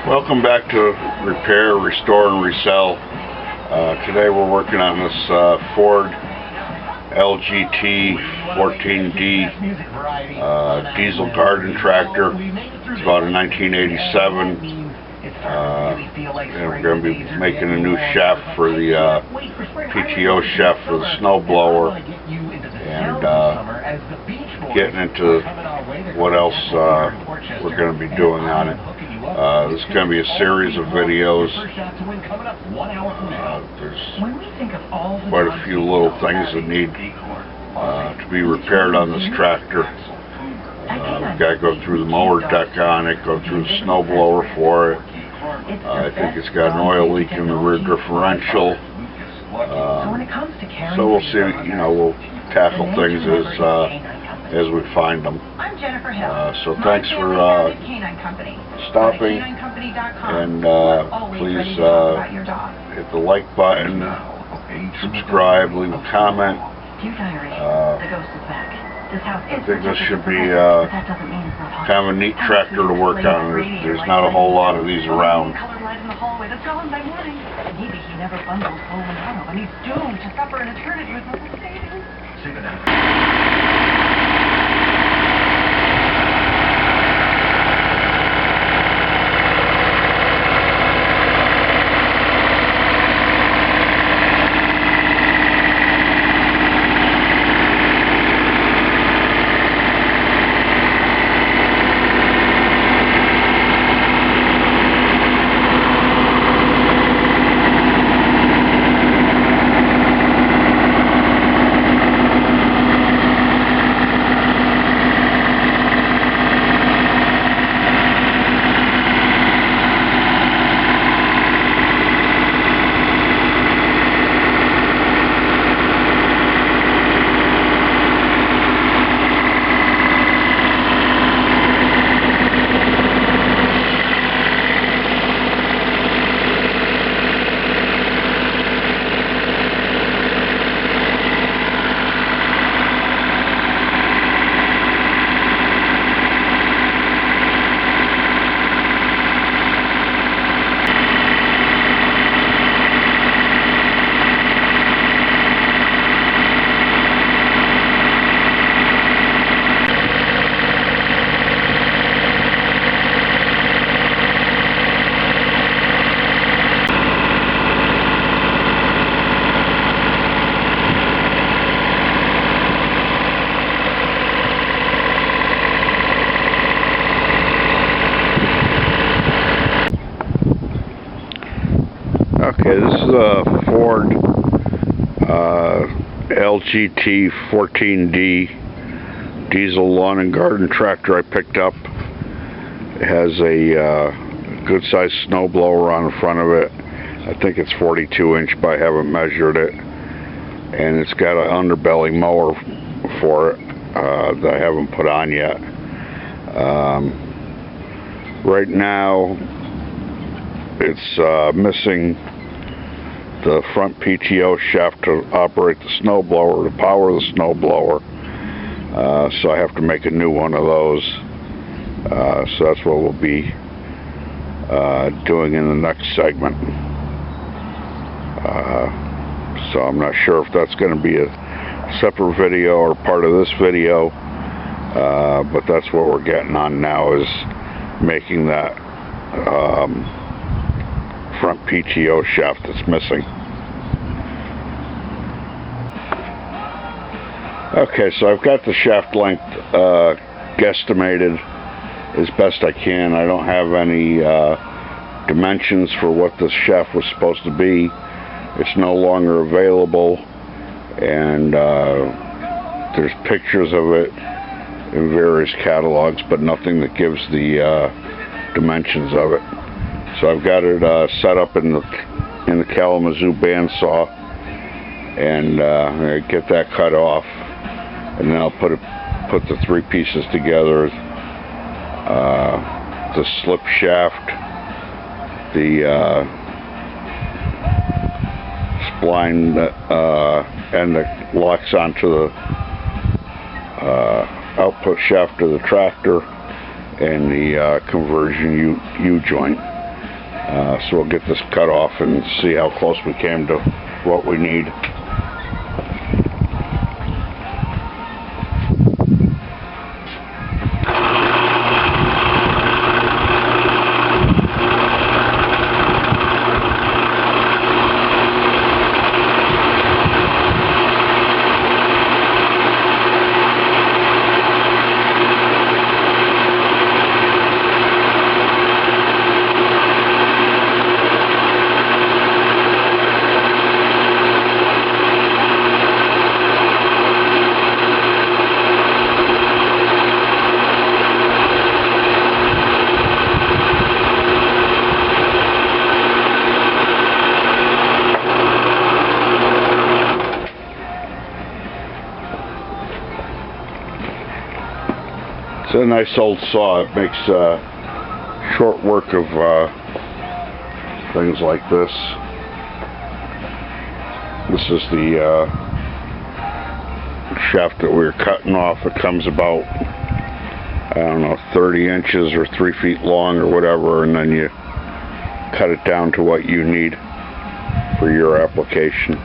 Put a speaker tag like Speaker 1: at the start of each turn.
Speaker 1: Welcome back to Repair, Restore, and Resell. Today we're working on this Ford LGT14D diesel garden tractor. It's about a 1987. And we're going to be making a new shaft for the PTO shaft for the snow blower, and getting into what else we're going to be doing on it. This is going to be a series of videos. There's quite a few little things that need to be repaired on this tractor. We've got to go through the mower deck on it, go through the snow blower for it. I think it's got an oil leak in the rear differential. So we'll see, we'll tackle things as we find them. So thanks for stopping, and please hit the like button, subscribe, leave a comment. I think this should be kind of a neat tractor to work on. There's not a whole lot of these around.
Speaker 2: Maybe he never bundles home and home, and he's doomed to suffer an eternity with no savings.
Speaker 1: Okay, this is a Ford LGT14D diesel lawn and garden tractor I picked up. It has a good sized snow blower on the front of it. I think it's 42 inch, but I haven't measured it. And it's got an underbelly mower for it that I haven't put on yet. Right now it's missing the front PTO shaft to operate the snow blower, to power the snow blower. So I have to make a new one of those. So that's what we'll be doing in the next segment. So I'm not sure if that's going to be a separate video or part of this video, but that's what we're getting on now, is making that front PTO shaft that's missing. Okay, so I've got the shaft length guesstimated as best I can. I don't have any dimensions for what this shaft was supposed to be. It's no longer available, and there's pictures of it in various catalogs, but nothing that gives the dimensions of it. So I've got it set up in the Kalamazoo bandsaw, and I get that cut off, and then I'll put the three pieces together: the slip shaft, the spline end that locks onto the output shaft of the tractor, and the conversion U-joint. So we'll get this cut off and see how close we came to what we need. It's a nice old saw. It makes short work of things like this. This is the shaft that we were cutting off. It comes about, I don't know, 30 inches or 3 feet long or whatever, and then you cut it down to what you need for your application.